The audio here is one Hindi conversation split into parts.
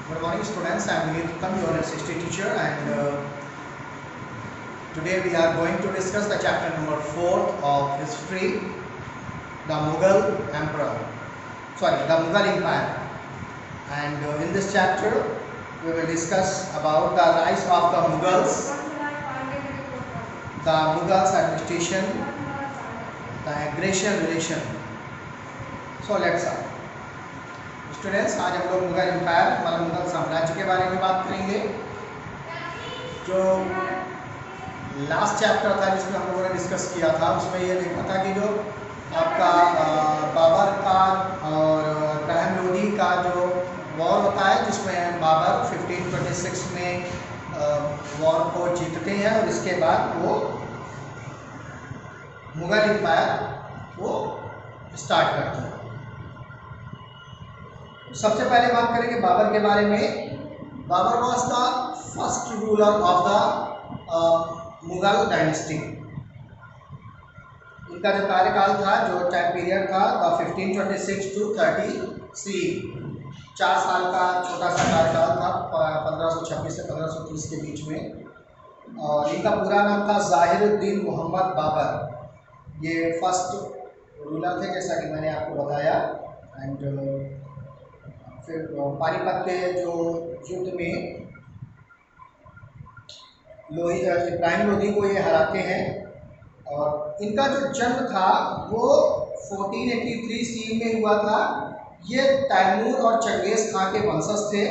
Good morning, students. I am Neetam, your history teacher, and today we are going to discuss the chapter number 4 of history, the Mughal Emperor. The Mughal Empire. And in this chapter, we will discuss about the rise of the Mughals administration, the aggression relation. So let's start. Students, आज हम लोग मुगल एम्पायर मतलब मुगल साम्राज्य के बारे में बात करेंगे। जो लास्ट चैप्टर था जिसमें हम लोगों ने डिस्कस किया था, उसमें ये देखा था कि जो आपका बाबर का और इब्राहिम लोदी का जो वॉर होता है, जिसमें बाबर 1526 में वॉर को जीतते हैं और इसके बाद वो मुगल एम्पायर वो स्टार्ट करते हैं। सबसे पहले बात करेंगे बाबर के बारे में। Babur was the first ruler of the Mughal dynasty. इनका जो कार्यकाल था, जो टाइम पीरियड था, 1526 to 30 4 साल का छोटा सा कार्यकाल था, 1526 से 1530 के बीच में। और इनका पूरा नाम था ज़ाहिरुद्दीन मोहम्मद बाबर। ये फर्स्ट रूलर थे, जैसा कि मैंने आपको बताया। एंड फिर पानीपत के जो युद्ध में इब्राहिम लोदी को ये हराते हैं। और इनका जो जन्म था वो 1483 ईस्वी में हुआ था। ये तैमूर और चंगेज़ खां के वंशज थे।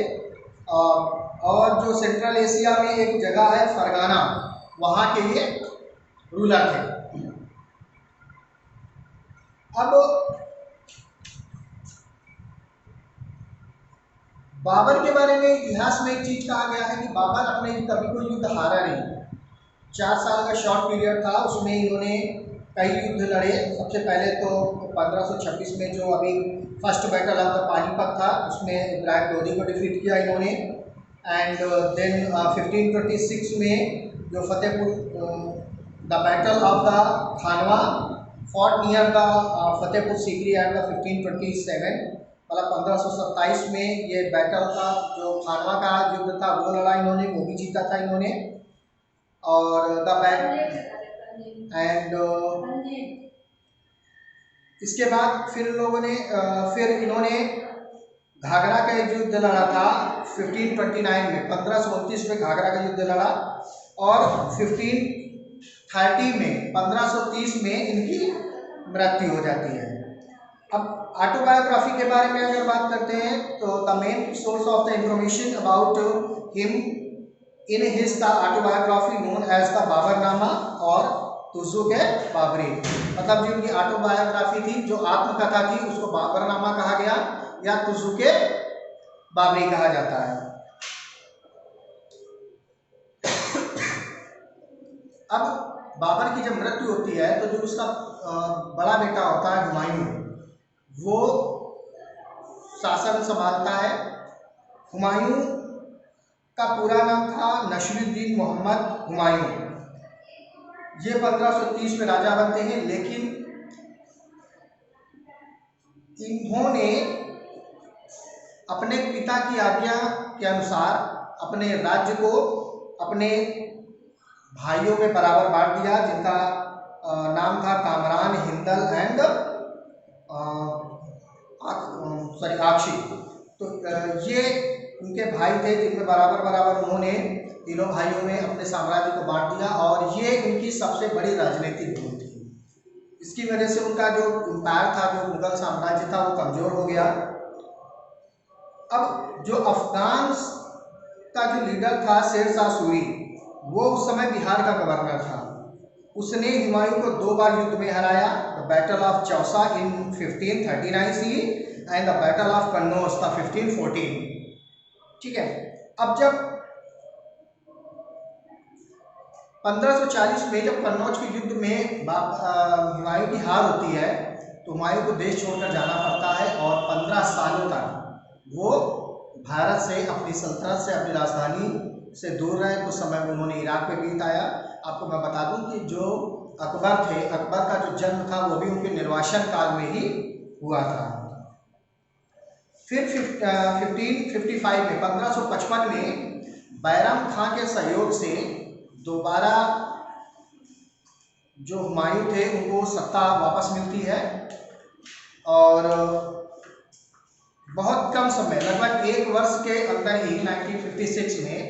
और जो सेंट्रल एशिया में एक जगह है फरगाना, वहाँ के ये रूलर थे। अब बाबर के बारे में इतिहास में एक चीज़ कहा गया है कि बाबर अपने कभी कोई युद्ध हारा नहीं। 4 साल का शॉर्ट पीरियड था, उसमें इन्होंने कई युद्ध लड़े। सबसे पहले तो 1526 में जो अभी first battle of the Panipat था, उसमें इब्राहिम लोदी को डिफीट किया इन्होंने। एंड देन 1526 में जो Fatehpur the battle of the Khanwa fort near the Fatehpur Sikri at the 1527, मतलब 1527 में ये बैटल का जो खानवा का युद्ध था वो लड़ा इन्होंने, वो भी जीता था इन्होंने। और द एंड इसके बाद फिर लोगों ने फिर इन्होंने घाघरा का युद्ध लड़ा था 1529 में। 1529 में घाघरा का युद्ध लड़ा और 1530 में 1530 में इनकी मृत्यु हो जाती है। अब ऑटोबायोग्राफी के बारे में अगर बात करते हैं तो the main source of the information about him in his the autobiography known as the Baburnama और तुज़ुक-ए-बाबरी। मतलब जो इनकी ऑटोबायोग्राफी थी, जो आत्मकथा थी, उसको बाबरनामा कहा गया या तुज़ुक-ए-बाबरी कहा जाता है। अब बाबर की जब मृत्यु होती है तो जो उसका बड़ा बेटा होता है हुमायूं, वो शासन संभालता है। हुमायूं का पूरा नाम था नसीरुद्दीन मोहम्मद हुमायूं। ये 1530 में राजा बनते हैं, लेकिन इन्होंने अपने पिता की आज्ञा के अनुसार अपने राज्य को अपने भाइयों में बराबर बांट दिया, जिनका नाम था कामरान, हिंदल एंड आक्षी। तो ये उनके भाई थे, जिनमें बराबर बराबर उन्होंने तीनों भाइयों में अपने साम्राज्य को बांट दिया। और ये उनकी सबसे बड़ी राजनीतिक भूल थी। इसकी वजह से उनका जो एम्पायर था, जो मुगल साम्राज्य था, वो कमजोर हो गया। अब जो अफगान का जो लीडर था शेर शाह सूरी, वो उस समय बिहार का गवर्नर था। उसने हुमायूं को 2 बार युद्ध में हराया, the battle of Chausa in 1539 सी and the battle of Kannauj था 1514। ठीक है। अब जब 1540 में जब कन्नौज के युद्ध में हुमायूं की हार होती है, तो हुमायूं को देश छोड़कर जाना पड़ता है और 15 सालों तक वो भारत से, अपनी सल्तनत से, अपनी राजधानी से दूर रहे। कुछ समय उन्होंने इराक में बिताया। आपको मैं बता दूं कि जो अकबर थे, अकबर का जो जन्म था वो भी उनके निर्वासन काल में ही हुआ था। फिर 1555 में 1555 में बैराम खां के सहयोग से दोबारा जो हुमायूं थे उनको सत्ता वापस मिलती है और बहुत कम समय, लगभग 1 वर्ष के अंदर ही 1956 में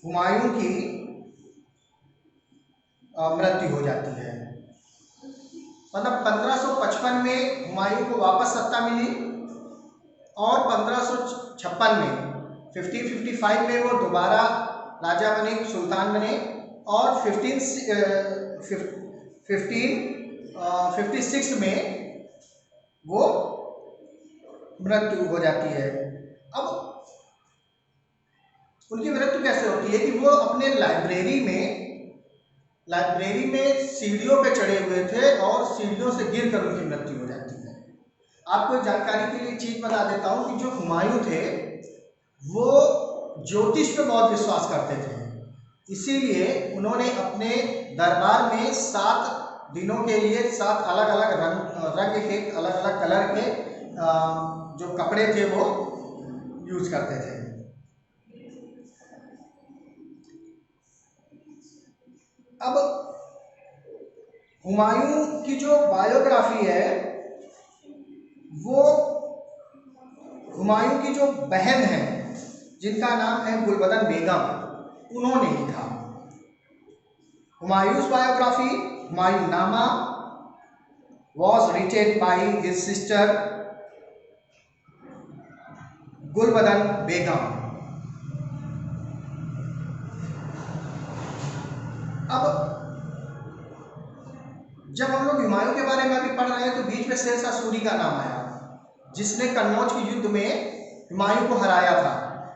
हुमायूं की मृत्यु हो जाती है। मतलब 1555 में हुमायूं को वापस सत्ता मिली और 1556 में 1555 में वो दोबारा राजा बने, सुल्तान बने और 1556 में वो मृत्यु हो जाती है। अब उनकी मृत्यु कैसे होती है कि वो अपने लाइब्रेरी में सीढ़ियों पे चढ़े हुए थे और सीढ़ियों से गिरकर उनकी मृत्यु हो जाती है। आपको जानकारी के लिए चीज बता देता हूँ कि जो हुमायूं थे वो ज्योतिष पे बहुत विश्वास करते थे, इसीलिए उन्होंने अपने दरबार में 7 दिनों के लिए 7 अलग अलग रंग के, अलग अलग कलर के जो कपड़े थे वो यूज करते थे। अब हुमायूं की जो बायोग्राफी है वो हुमायूं की जो बहन है जिनका नाम है गुलबदन बेगम, उन्होंने लिखा। हुमायूं's biography, हुमायूंनामा, was written by his sister Gulbadan बेगम। अब जब हम लोग हुमायूं के बारे में अभी पढ़ रहे हैं तो बीच में शेरशाह सूरी का नाम आया, जिसने कन्नौज के युद्ध में हुमायूं को हराया था।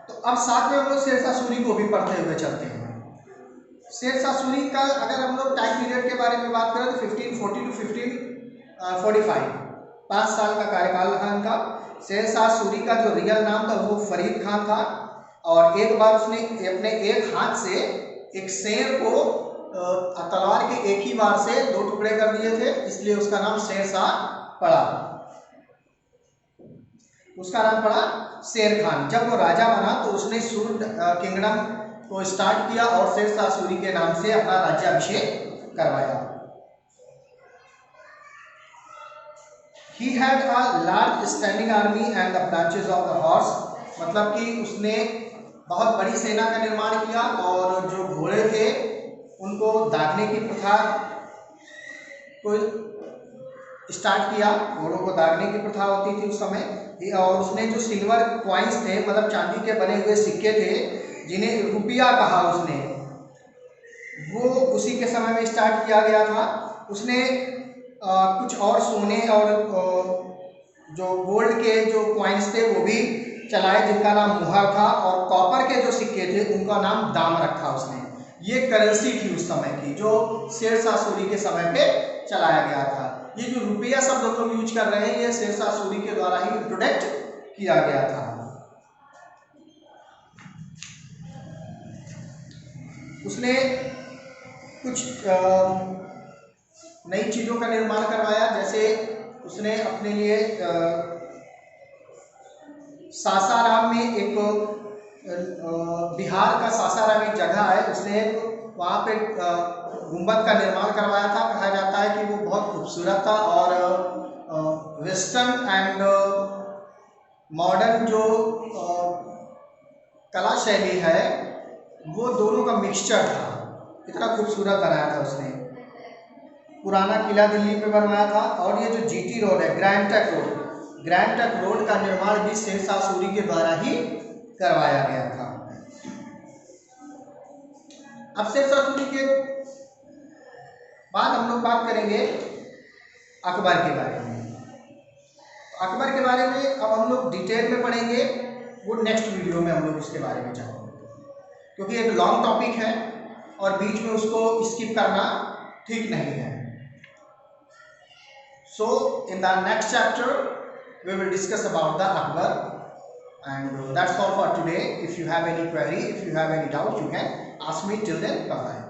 तो अब साथ में हम लोग शेरशाह सूरी को भी पढ़ते हुए चलते हैं। शेरशाह सूरी का अगर हम लोग टाइम पीरियड के बारे में बात करें तो 1540 टू 1545 5 साल का कार्यकाल था इनका। शेरशाह सूरी का जो रियल नाम था वो फरीद खान था और एक बार उसने अपने एक हाथ से एक शेर को तलवार के एक ही बार से 2 टुकड़े कर दिए थे, इसलिए उसका नाम शेरशाह पड़ा। उसका नाम पड़ा शेर खान। जब वो राजा बना तो उसने सूर किंगडम को स्टार्ट किया और शेरशाह सूरी के नाम से अपना राज्याभिषेक करवाया। He had a large standing army and the branches of the horse, मतलब कि उसने बहुत बड़ी सेना का निर्माण किया और जो घोड़े थे उनको दागने की प्रथा को स्टार्ट किया। घोड़ों को दागने की प्रथा होती थी उस समय। और उसने जो सिल्वर कॉइन्स थे, मतलब चांदी के बने हुए सिक्के थे जिन्हें रुपया कहा उसने, वो उसी के समय में स्टार्ट किया गया था। उसने कुछ और सोने और जो गोल्ड के जो कॉइन्स थे वो भी चलाए जिनका नाम मुहर था, और कॉपर के जो सिक्के थे उनका नाम दाम रखा उसने। ये करेंसी थी उस समय की जो शेरशाह सूरी के समय पे चलाया गया था। ये जो रुपया शब्द हम लोग यूज कर रहे हैं ये शेरशाह सूरी के द्वारा ही इंट्रोडक्ट किया गया था। उसने कुछ नई चीज़ों का निर्माण करवाया, जैसे उसने अपने लिए सासाराम में एक बिहार का सासाराम एक जगह है, उसने वहाँ पे गुंबद का निर्माण करवाया था। कहा जाता है कि वो बहुत खूबसूरत था और वेस्टर्न एंड मॉडर्न जो कला शैली है वो दोनों का मिक्सचर था। इतना खूबसूरत बनाया था उसने। पुराना किला दिल्ली में बनवाया था। और ये जो जीटी रोड है, ग्रैंड ट्रंक रोड का निर्माण भी शेरशाह सूरी के द्वारा ही करवाया गया था। अब शेरशाह सूरी के बाद हम लोग बात करेंगे अकबर के बारे में। अकबर के बारे में अब हम लोग डिटेल में पढ़ेंगे, वो नेक्स्ट वीडियो में हम लोग उसके बारे में जानेंगे, क्योंकि एक लॉन्ग टॉपिक है और बीच में उसको स्किप करना ठीक नहीं है। So in the next chapter we will discuss about the Akbar, and that's all for today. If you have any query, if you have any doubt, you can ask me. Till then, bye bye.